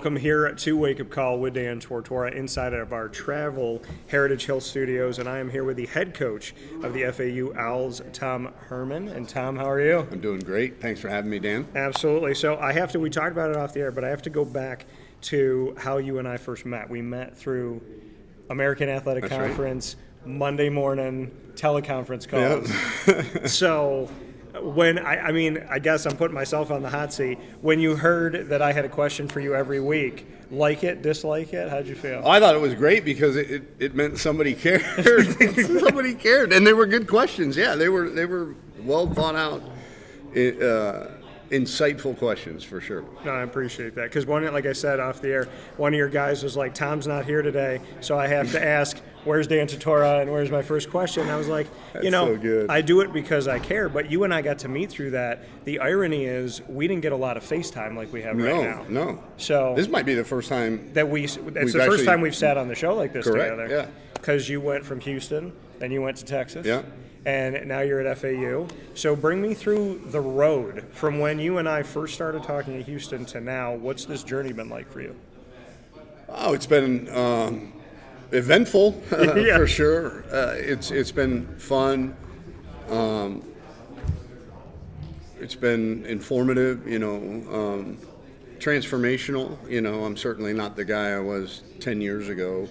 welcome here to Wake Up Call with Dan Tortora inside of our Travel Heritage Hill Studios, and I am here with the head coach of the FAU Owls, Tom Herman. And Tom, how are you? I'm doing great. Thanks for having me, Dan. Absolutely. So we talked about it off the air, but I have to go back to how you and I first met. We met through American Athletic That's Conference, right. Monday morning teleconference calls. Yep. So when I guess I'm putting myself on the hot seat. When you heard that I had a question for you every week, like it, dislike it, how'd you feel? I thought it was great because it meant somebody cared. Somebody cared, and they were good questions. Yeah, they were well thought out, insightful questions for sure. No, I appreciate that because like I said off the air, one of your guys was like, "Tom's not here today, so I have to ask." Where's Dan Tortora and where's my first question? And I was like, so good. I do it because I care, but you and I got to meet through that. The irony is we didn't get a lot of FaceTime like we have right now. No. So this might be the first time that it's the first time we've sat on the show like this correct, together. yeah. Because you went from Houston, then you went to Texas. Yeah. And now you're at FAU. So bring me through the road from when you and I first started talking to Houston to now. What's this journey been like for you? Oh, it's been eventful for sure. It's been fun. It's been informative, transformational. I'm certainly not the guy I was 10 years ago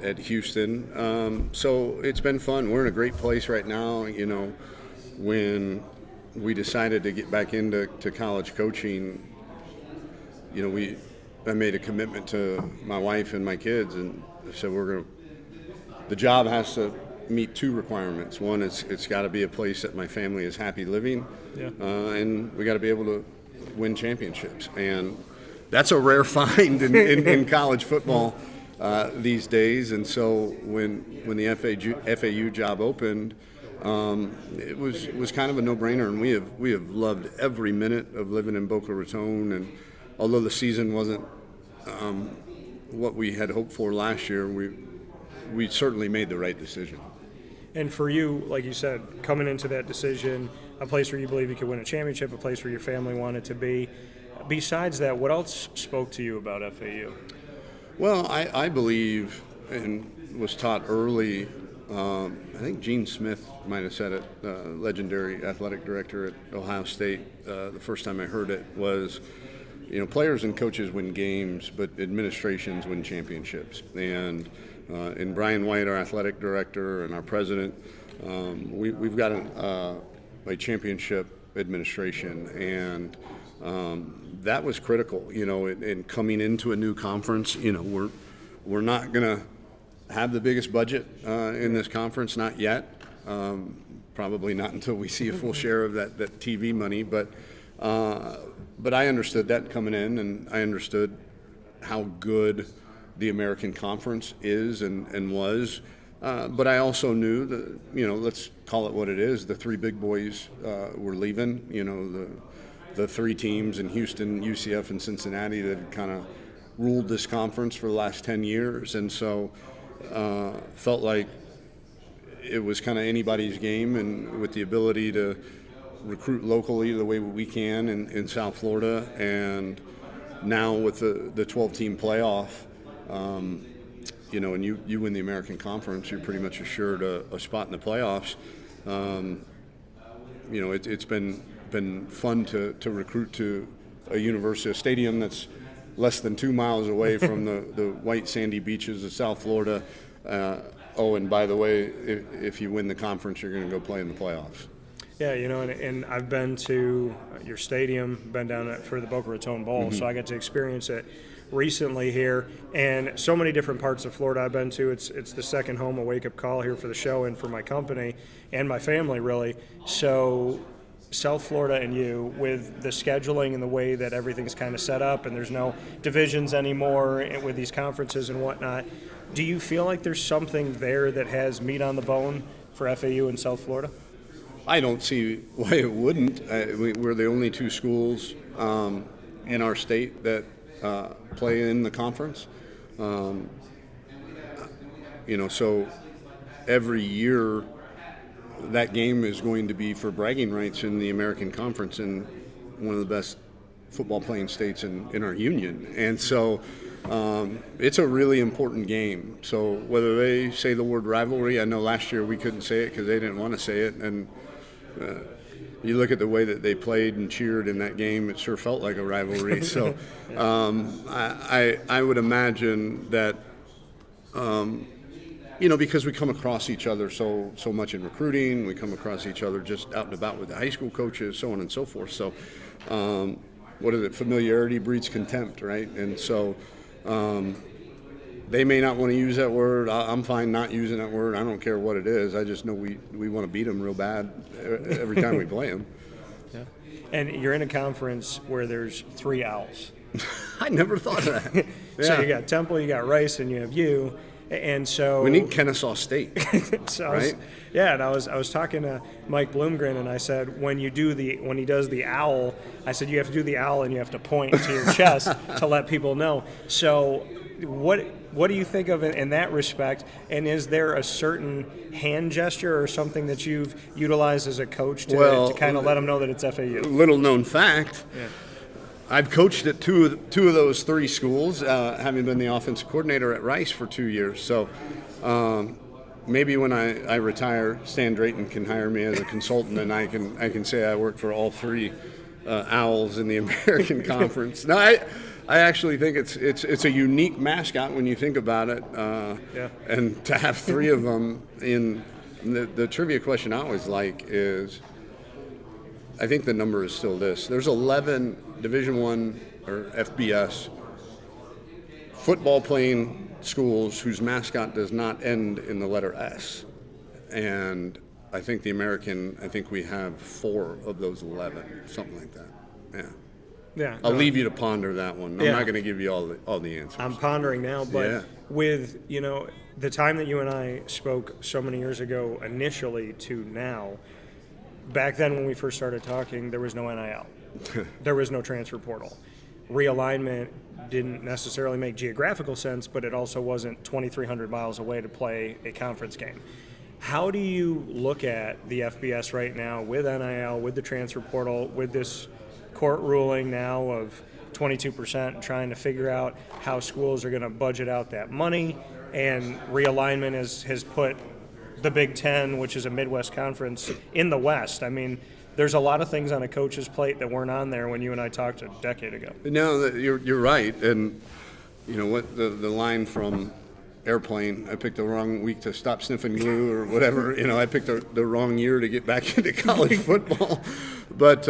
at Houston. So it's been fun. We're in a great place right now. When we decided to get back into college coaching, I made a commitment to my wife and my kids, and so the job has to meet two requirements. One, it's got to be a place that my family is happy living, and we got to be able to win championships. And that's a rare find in college football these days. And so when the FAU job opened, it was kind of a no-brainer, and we have loved every minute of living in Boca Raton. And although the season wasn't what we had hoped for last year, we certainly made the right decision. And for you, like you said, coming into that decision, a place where you believe you could win a championship, a place where your family wanted to be. Besides that, what else spoke to you about FAU? Well, I believe, and was taught early, I think Gene Smith might have said it, legendary athletic director at Ohio State, the first time I heard it was, players and coaches win games, but administrations win championships. And Brian White, our athletic director, and our president, we've got a championship administration, and that was critical. In coming into a new conference, we're not going to have the biggest budget in this conference, not yet. Probably not until we see a full share of that TV money, but I understood that coming in, and I understood how good the American Conference is and was. But I also knew that, let's call it what it is. The three big boys were leaving. The three teams in Houston, UCF, and Cincinnati that had kind of ruled this conference for the last 10 years. And so felt like it was kind of anybody's game, and with the ability to recruit locally the way we can in South Florida, and now with the 12-team playoff, and you win the American Conference, you're pretty much assured a spot in the playoffs. It's been fun to recruit to a university, a stadium that's less than 2 miles away from the white sandy beaches of South Florida. And by the way, if you win the conference, you're going to go play in the playoffs. Yeah, and I've been to your stadium, been down for the Boca Raton Bowl, so I got to experience it recently here, and so many different parts of Florida I've been to. It's the second home of Wake Up Call here for the show and for my company and my family, really. So South Florida and you, with the scheduling and the way that everything's kind of set up, and there's no divisions anymore with these conferences and whatnot, do you feel like there's something there that has meat on the bone for FAU in South Florida? I don't see why it wouldn't. We're the only two schools in our state that play in the conference. So every year that game is going to be for bragging rights in the American Conference, and one of the best football playing states in our union. And so it's a really important game. So whether they say the word rivalry, I know last year we couldn't say it because they didn't want to say it. And you look at the way that they played and cheered in that game, it sure felt like a rivalry. So I would imagine that, because we come across each other so much in recruiting, we come across each other just out and about with the high school coaches, so on and so forth. So what is it? Familiarity breeds contempt, right? And so they may not want to use that word. I'm fine not using that word. I don't care what it is. I just know we want to beat them real bad every time we play them. Yeah. And you're in a conference where there's 3 Owls. I never thought of that. Yeah. So you got Temple, you got Rice, and you have you. And so we need Kennesaw State. So right? And I was talking to Mike Bloomgren, and I said when he does the owl, I said you have to do the owl and you have to point to your chest to let people know. So what do you think of it in that respect? And is there a certain hand gesture or something that you've utilized as a coach to kind of let them know that it's FAU? Little known fact. Yeah. I've coached at two of those 3 schools, having been the offensive coordinator at Rice for 2 years. So maybe when I retire, Stan Drayton can hire me as a consultant, and I can say I worked for all 3 Owls in the American Conference. No, I actually think it's a unique mascot when you think about it. And to have 3 of them in the trivia question I always like is, I think the number is still this. There's 11 Division I or FBS football playing schools whose mascot does not end in the letter S. And I think we have 4 of those 11, something like that. Yeah. Yeah. I'll leave you to ponder that one. I'm not going to give you all the answers. I'm pondering now, but with, the time that you and I spoke so many years ago initially to now, back then when we first started talking, there was no NIL. There was no transfer portal. Realignment didn't necessarily make geographical sense, but it also wasn't 2,300 miles away to play a conference game. How do you look at the FBS right now with NIL, with the transfer portal, with this court ruling now of 22%, trying to figure out how schools are going to budget out that money, and realignment has put the Big Ten, which is a Midwest conference, in the West? I mean, there's a lot of things on a coach's plate that weren't on there when you and I talked a decade ago. No, you're right. And what the line from Airplane, I picked the wrong week to stop sniffing glue or whatever. I picked the wrong year to get back into college football. But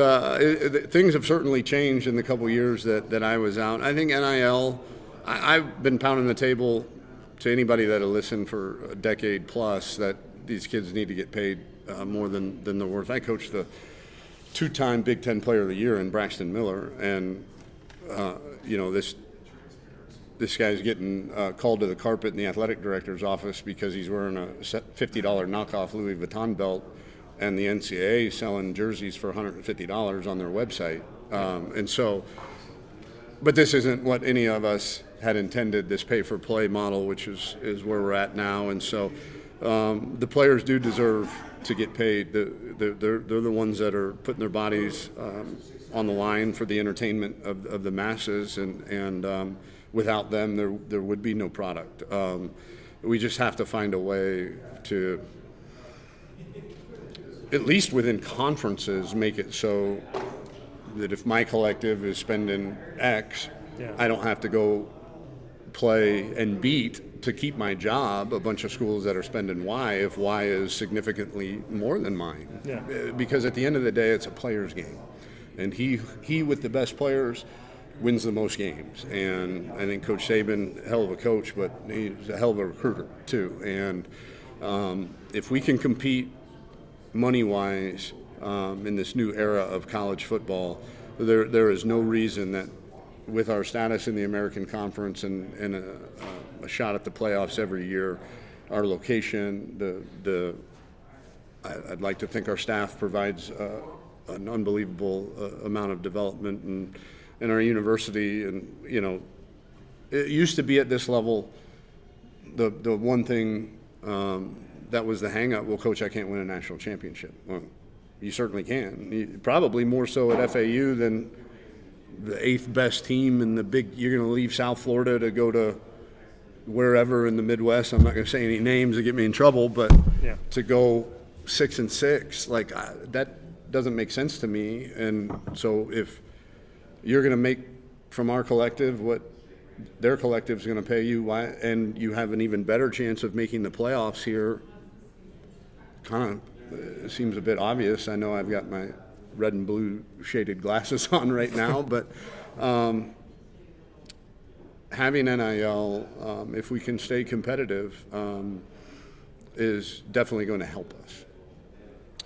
things have certainly changed in the couple years that I was out. I think NIL, I've been pounding the table to anybody that'll listen for a decade plus that these kids need to get paid more than they're worth. I coached the 2-time Big Ten Player of the Year in Braxton Miller, and this guy's getting called to the carpet in the athletic director's office because he's wearing a $50 knockoff Louis Vuitton belt, and the NCAA selling jerseys for $150 on their website. But this isn't what any of us had intended, this pay-for-play model, which is where we're at now. And so the players do deserve to get paid. They're the ones that are putting their bodies on the line for the entertainment of the masses, and without them, there would be no product. We just have to find a way to, at least within conferences, make it so that if my collective is spending X, I don't have to go play and beat to keep my job a bunch of schools that are spending Y if Y is significantly more than mine. Yeah. Because at the end of the day, it's a player's game. And he with the best players wins the most games. And I think Coach Saban, hell of a coach, but he's a hell of a recruiter too. And if we can compete money-wise in this new era of college football, there is no reason that with our status in the American Conference and a shot at the playoffs every year, our location, I'd like to think our staff provides an unbelievable amount of development in our university. And, it used to be at this level, the one thing that was the hang-up, well, Coach, I can't win a national championship. Well, you certainly can. Probably more so at FAU than the 8th best team in the big. You're going to leave South Florida to go to wherever in the Midwest. I'm not going to say any names that get me in trouble, but to go 6-6, like that doesn't make sense to me. And so if you're going to make from our collective what their collective is going to pay you, and you have an even better chance of making the playoffs here, kind of seems a bit obvious. I know I've got my red and blue shaded glasses on right now, but having NIL, if we can stay competitive, is definitely going to help us.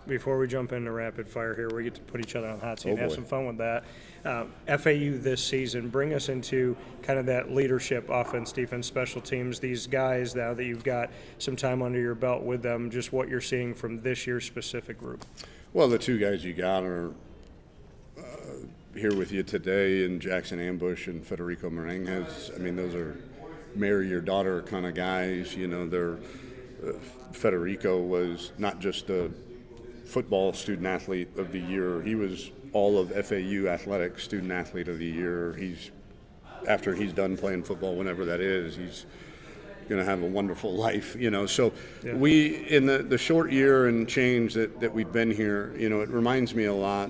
Before we jump into rapid fire here, we get to put each other on the hot seat and have some fun with that. FAU this season, bring us into kind of that leadership, offense, defense, special teams, these guys now that you've got some time under your belt with them, just what you're seeing from this year's specific group. Well, the two guys you got are here with you today, and Jackson Ambush and Federico Marenges. I mean, those are marry your daughter kind of guys. You know, they're Federico was not just the football student athlete of the year. He was all of FAU athletics student athlete of the year. After he's done playing football, whenever that is, he's going to have a wonderful life, you know. So we, in the short year and change that we've been here, you know, it reminds me a lot.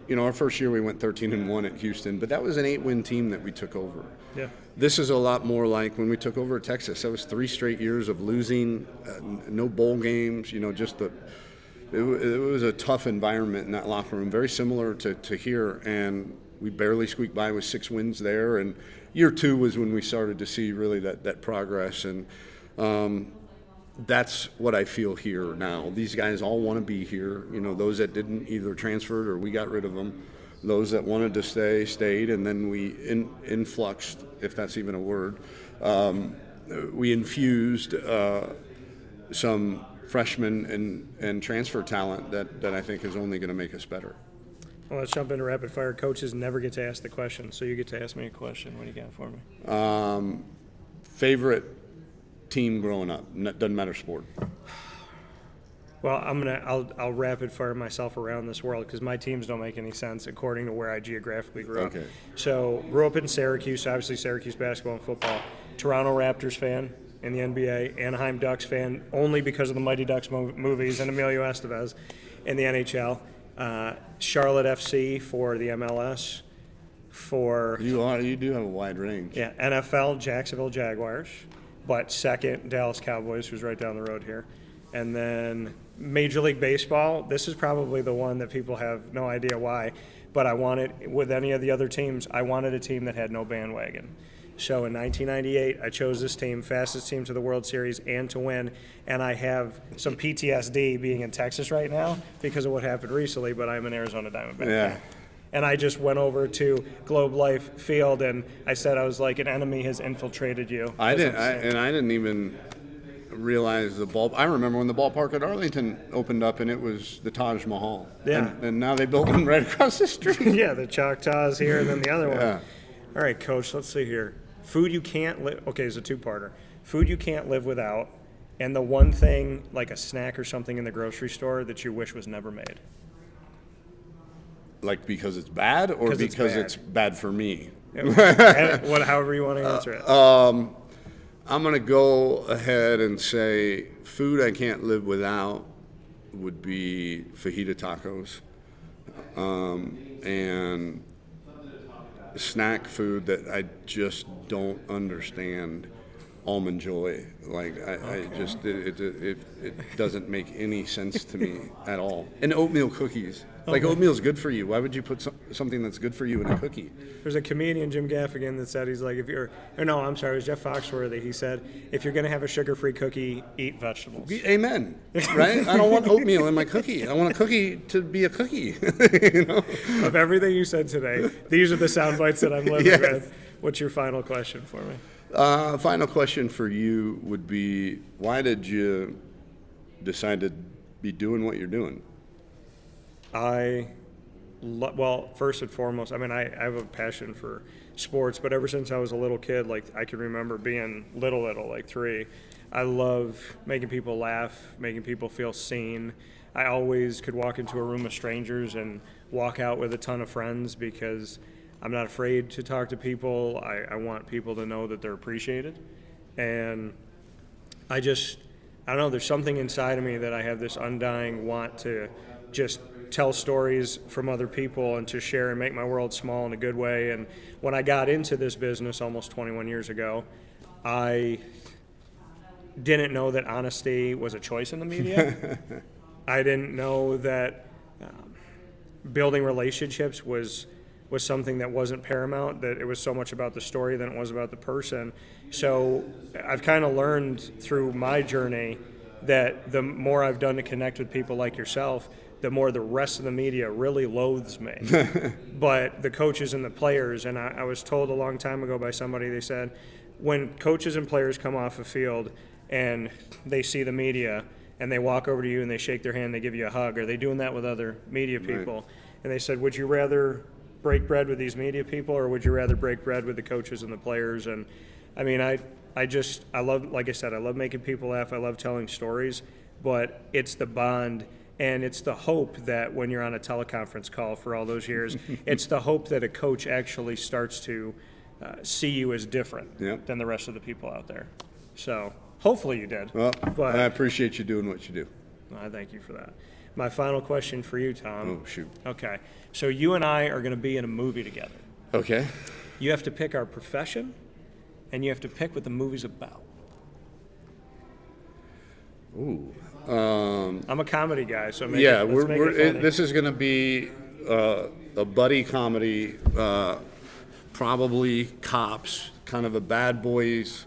You know, our first year we went 13-1 at Houston, but that was an 8-win team that we took over. Yeah. This is a lot more like when we took over at Texas. That was 3 straight years of losing, no bowl games, you know, just it was a tough environment in that locker room, very similar to here, and we barely squeaked by with 6 wins there. And year 2 was when we started to see really that progress, and that's what I feel here now. These guys all want to be here. You know, those that didn't either transferred or we got rid of them. Those that wanted to stay stayed, and then we influxed, if that's even a word. We infused some freshmen and transfer talent that I think is only going to make us better. Well, let's jump into rapid fire. Coaches never get to ask the question, so you get to ask me a question. What do you got for me? Favorite team growing up? Doesn't matter sport. Well, I'll rapid fire myself around this world because my teams don't make any sense according to where I geographically grew up. Okay. So grew up in Syracuse, obviously Syracuse basketball and football. Toronto Raptors fan in the NBA. Anaheim Ducks fan only because of the Mighty Ducks movies and Emilio Estevez in the NHL. Charlotte FC for the MLS. You do have a wide range. Yeah, NFL Jacksonville Jaguars, but second Dallas Cowboys, who's right down the road here. And then Major League Baseball, this is probably the one that people have no idea why, but I wanted, with any of the other teams, I wanted a team that had no bandwagon. So in 1998, I chose this team, fastest team to the World Series and to win, and I have some PTSD being in Texas right now because of what happened recently, but I'm an Arizona Diamondback fan. And I just went over to Globe Life Field, and I said, I was like, an enemy has infiltrated you. I didn't even realize I remember when the ballpark at Arlington opened up and it was the Taj Mahal. Yeah. And now they built one right across the street. Yeah, the Choctaws here and then the other one. All right, Coach, let's see here. Food you can't live. Okay, it's a 2-parter. Food you can't live without, and the one thing, like a snack or something in the grocery store that you wish was never made. Like because it's bad, or because it's bad for me? However you want to answer it. I'm going to go ahead and say food I can't live without would be fajita tacos, and snack food that I just don't understand, almond joy. Like I just it doesn't make any sense to me at all. And oatmeal cookies. Like oatmeal's good for you. Why would you put something that's good for you in a cookie? There's a comedian, Jim Gaffigan, that said, he's like, it was Jeff Foxworthy. He said, if you're going to have a sugar-free cookie, eat vegetables. Amen. Right? I don't want oatmeal in my cookie. I want a cookie to be a cookie. You know? Of everything you said today, these are the sound bites that I'm living with. What's your final question for me? Final question for you would be, why did you decide to be doing what you're doing? Well, first and foremost, I mean, I have a passion for sports, but ever since I was a little kid, like I can remember being little, like 3, I love making people laugh, making people feel seen. I always could walk into a room of strangers and walk out with a ton of friends because I'm not afraid to talk to people. I want people to know that they're appreciated. And I don't know, there's something inside of me that I have this undying want to just tell stories from other people and to share and make my world small in a good way. And when I got into this business almost 21 years ago, I didn't know that honesty was a choice in the media. I didn't know that building relationships was something that wasn't paramount, that it was so much about the story than it was about the person. So I've kind of learned through my journey that the more I've done to connect with people like yourself, the more the rest of the media really loathes me. But the coaches and the players, and I was told a long time ago by somebody, they said, when coaches and players come off a field and they see the media and they walk over to you and they shake their hand, they give you a hug, are they doing that with other media people? Right. And they said, would you rather break bread with these media people, or would you rather break bread with the coaches and the players? And I mean, I love, like I said, I love making people laugh. I love telling stories, but it's the bond and it's the hope that when you're on a teleconference call for all those years, it's the hope that a coach actually starts to see you as different than the rest of the people out there. So hopefully you did. Well, but I appreciate you doing what you do. I thank you for that. My final question for you, Tom. Oh, shoot. Okay. So you and I are going to be in a movie together. Okay. You have to pick our profession, and you have to pick what the movie's about. Ooh. I'm a comedy guy, so this is going to be a buddy comedy, probably cops, kind of a Bad Boys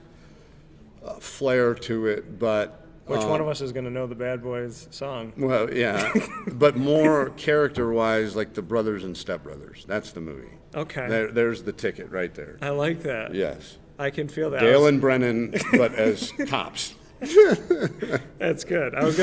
flair to it, but which one of us is going to know the Bad Boys song? Well, yeah, but more character-wise, like the Brothers and Step Brothers. That's the movie. Okay. There's the ticket right there. I like that. Yes. I can feel that. Dale and Brennan, but as cops. That's good. I was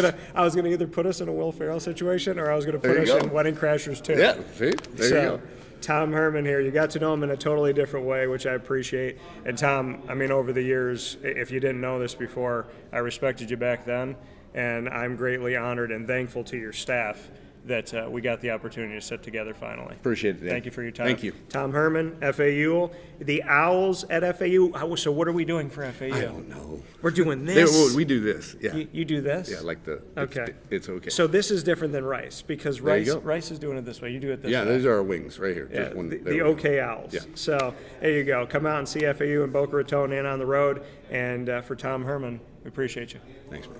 gonna either put us in a Will Ferrell situation, or I was gonna put us in Wedding Crashers 2. Yeah. See, there you go. Tom Herman here. You got to know him in a totally different way, which I appreciate. And Tom, I mean, over the years, if you didn't know this before, I respected you back then, and I'm greatly honored and thankful to your staff that we got the opportunity to sit together finally. Appreciate it, Dan. Thank you for your time. Thank you. Tom Herman, FAU. The Owls at FAU. So what are we doing for FAU? I don't know. We're doing this? We do this, yeah. You do this? Yeah, like okay. It's okay. So this is different than Rice, because Rice is doing it this way. You do it this way. Yeah, those are our wings right here. Yeah, the OK Owls. Yeah. So there you go. Come out and see FAU in Boca Raton and on the road. And for Tom Herman, we appreciate you. Thanks, man.